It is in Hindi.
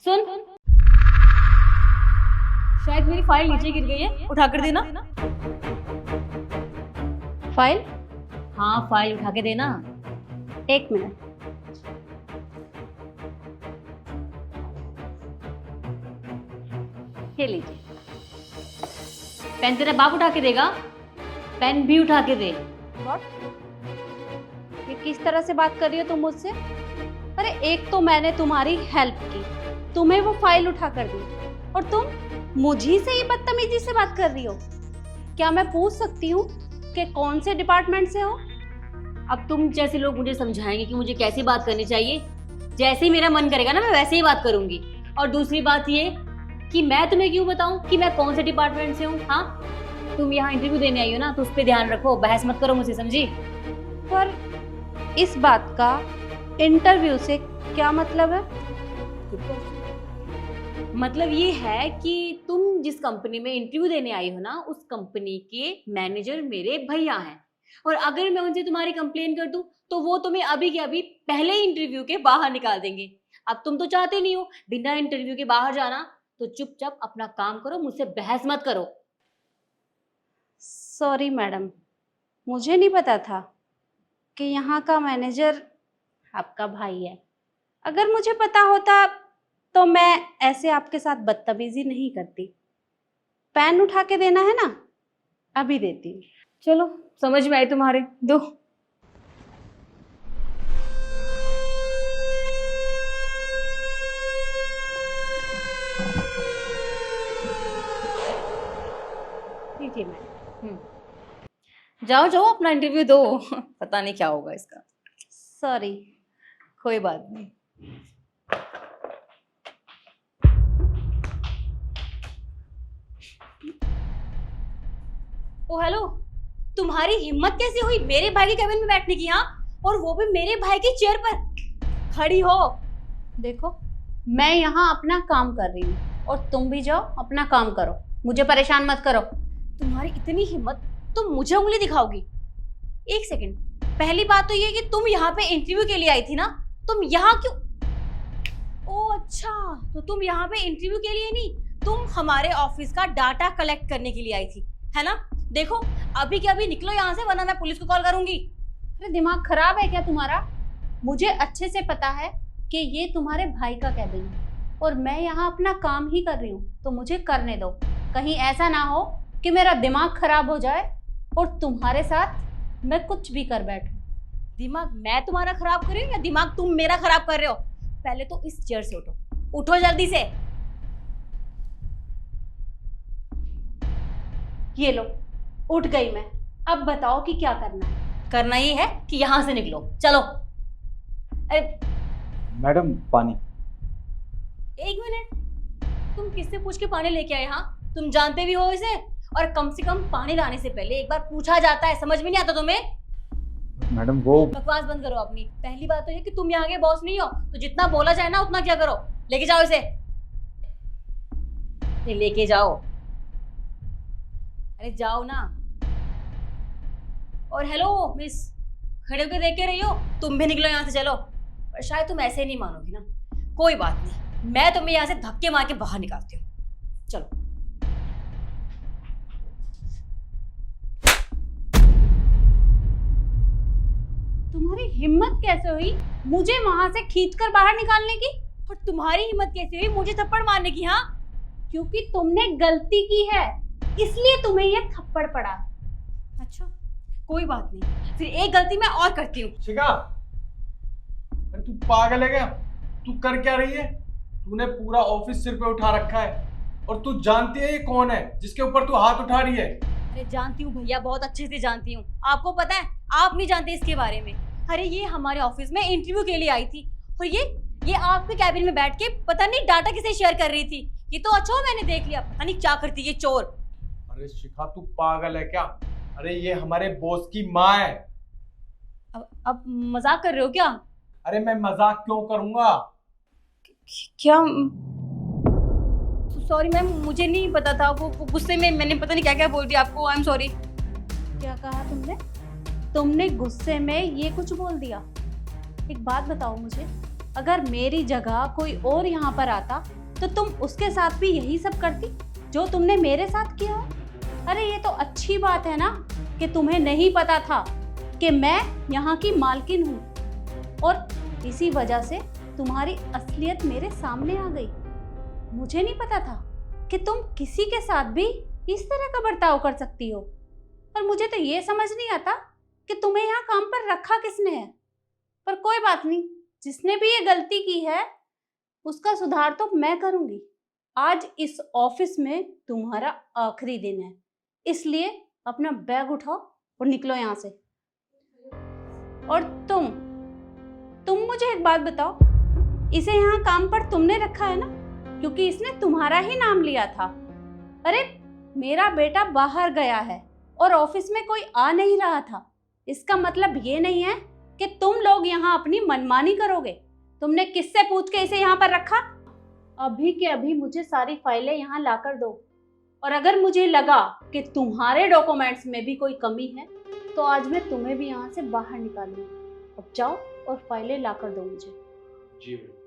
सुन, शायद मेरी फाइल नीचे गिर गई है, उठा कर देना। फाइल? हाँ, फाइल उठा के देना। 1 मिनट। ये लीजिए। पेन तेरा बाप उठा के देगा, पेन भी उठा के दे। व्हाट? ये किस तरह से बात कर रही हो तुम मुझसे? अरे एक तो मैंने तुम्हारी हेल्प की, तुम्हें वो फाइल उठा कर दी, और तुम मुझी से ही बदतमीजी से बात कर रही हो। क्या मैं पूछ सकती हूँ कि कौन से डिपार्टमेंट से हो? अब तुम जैसे लोग मुझे समझाएंगे कि मुझे कैसी बात करनी चाहिए, जैसे ही मेरा मन करेगा ना मैं वैसे ही बात करूंगी। और दूसरी बात ये कि मैं तुम्हें क्यों बताऊं कि मैं कौन से डिपार्टमेंट से हूँ। हाँ, तुम यहाँ इंटरव्यू देने आई हो ना, तो उस पर ध्यान रखो, बहस मत करो मुझसे, समझी? पर इस बात का इंटरव्यू से क्या मतलब है? मतलब ये है कि तुम जिस कंपनी में इंटरव्यू देने आई हो ना, उस कंपनी के मैनेजर मेरे भैया हैं, और अगर मैं उनसे तुम्हारी कंप्लेन कर दूं तो वो तुम्हें अभी के अभी पहले इंटरव्यू के बाहर निकाल देंगे। अब तुम तो चाहते नहीं हो बिना इंटरव्यू के बाहर जाना, तो चुपचाप अपना काम करो, मुझसे बहस मत करो। सॉरी मैडम, मुझे नहीं पता था कि यहाँ का मैनेजर आपका भाई है। अगर मुझे पता होता तो मैं ऐसे आपके साथ बदतमीजी नहीं करती। पेन उठा के देना है ना, अभी देती हूँ। चलो, समझ में आई तुम्हारे, दो। लीजिए मैडम। जाओ जाओ, अपना इंटरव्यू दो। पता नहीं क्या होगा इसका। सॉरी। कोई बात नहीं। ओ हेलो, तुम्हारी हिम्मत कैसे हुई मेरे भाई के कैबिन में बैठने की? हाँ, और वो भी मेरे भाई की चेयर पर खड़ी हो। देखो, मैं यहाँ अपना काम कर रही हूँ और तुम भी जाओ अपना काम करो, मुझे परेशान मत करो। तुम्हारी इतनी हिम्मत, तुम मुझे उंगली दिखाओगी? एक सेकंड, पहली बात तो ये कि तुम यहाँ पे इंटरव्यू के लिए आई थी ना, तुम यहाँ क्यों? ओ अच्छा, तो तुम यहाँ पे इंटरव्यू के लिए नहीं, तुम हमारे ऑफिस का डाटा कलेक्ट करने के लिए आई थी, है ना? देखो, अभी के अभी निकलो यहाँ से, वरना मैं पुलिस को कॉल करूंगी। अरे दिमाग खराब है क्या तुम्हारा? मुझे अच्छे से पता है कि ये तुम्हारे भाई का कैबिन है और मैं यहाँ अपना काम ही कर रही हूँ, तो मुझे करने दो। कहीं ऐसा ना हो कि मेरा दिमाग खराब हो जाए और तुम्हारे साथ मैं कुछ भी कर बैठूं। दिमाग मैं तुम्हारा खराब कर रही हूँ या दिमाग तुम मेरा खराब कर रहे हो? पहले तो इस चेयर से उठो, उठो जल्दी से। ये लो, उठ गई मैं। अब बताओ कि क्या करना है? करना ही है कि यहाँ से निकलो, चलो। अरे मैडम, पानी। एक मिनट, तुम किससे पूछ के पानी लेके आए? हाँ, तुम जानते भी हो इसे, और कम से कम पानी लाने से पहले एक बार पूछा जाता है, समझ में नहीं आता तुम्हें? मैडम वो बकवास बंद करो अपनी। पहली बात तो ये कि तुम यहाँ के बॉस नहीं हो, तो जितना बोला जाए ना उतना क्या करो। लेके जाओ इसे, ये लेके जाओ। अरे जाओ ना। और हेलो मिस, खड़े होकर देख के रही हो? तुम भी निकलो यहाँ से, चलो। पर शायद तुम ऐसे नहीं मानोगी ना, कोई बात नहीं, मैं तुम्हें यहाँ से धक्के मार के बाहर निकालती हूँ, चलो। तुम्हारी हिम्मत कैसे हुई मुझे वहां से खींचकर बाहर निकालने की? और तुम्हारी हिम्मत कैसे हुई मुझे थप्पड़ मारने की? हाँ, क्योंकि तुमने गलती की है, इसलिए तुम्हें ये थप्पड़ पड़ा। अच्छा, कोई बात नहीं, फिर एक गलती मैं और करती हूँ। शिखा, अरे तू पागल है क्या? तू कर क्या रही है? तूने पूरा ऑफिस सिर पे उठा रखा है, और तू जानती है ये कौन है जिसके ऊपर तू हाथ उठा रही है? अरे जानती हूँ भैया, बहुत अच्छे से जानती हूँ। आपको पता है, आप नहीं जानते इसके बारे में। अरे ये हमारे ऑफिस में इंटरव्यू के लिए आई थी, और ये आपके कैबिन में बैठ के पता नहीं डाटा किसे शेयर कर रही थी। ये तो अच्छा मैंने देख लिया, पता नहीं क्या करती ये चोर। अरे शिखा, तू पागल है क्या? अरे ये हमारे बॉस की माँ है। अब मजाक कर रहे हो क्या? अरे मैं मजाक क्यों करूंगा? क्या? सॉरी मैम, मुझे नहीं पता था। वो गुस्से में मैंने पता नहीं क्या क्या बोल दिया आपको। I am sorry. क्या कहा तुमने? तुमने गुस्से में ये कुछ बोल दिया? एक बात बताओ मुझे, अगर मेरी जगह कोई और यहाँ पर आता तो तुम उसके साथ भी यही सब करती जो तुमने मेरे साथ किया है। अरे ये तो अच्छी बात है ना कि तुम्हें नहीं पता था कि मैं यहाँ की मालकिन हूँ और इसी वजह से तुम्हारी असलियत मेरे सामने आ गई। मुझे नहीं पता था कि तुम किसी के साथ भी इस तरह का बर्ताव कर सकती हो। और मुझे तो ये समझ नहीं आता कि तुम्हें यहाँ काम पर रखा किसने है। पर कोई बात नहीं, जिसने भी ये गलती की है उसका सुधार तो मैं करूँगी। आज इस ऑफिस में तुम्हारा आखिरी दिन है, इसलिए अपना बैग उठाओ और निकलो यहाँ से। और तुम मुझे एक बात बताओ, इसे यहाँ काम पर तुमने रखा है ना, क्योंकि इसने तुम्हारा ही नाम लिया था। अरे मेरा बेटा बाहर गया है और ऑफिस में कोई आ नहीं रहा था, इसका मतलब ये नहीं है कि तुम लोग यहाँ अपनी मनमानी करोगे। तुमने किससे पूछ के इसे यहाँ पर रखा? अभी के अभी मुझे सारी फाइलें यहाँ लाकर दो, और अगर मुझे लगा कि तुम्हारे डॉक्यूमेंट्स में भी कोई कमी है तो आज मैं तुम्हें भी यहाँ से बाहर निकालूंगी। अब जाओ और फाइलें लाकर दो मुझे। जी मैडम।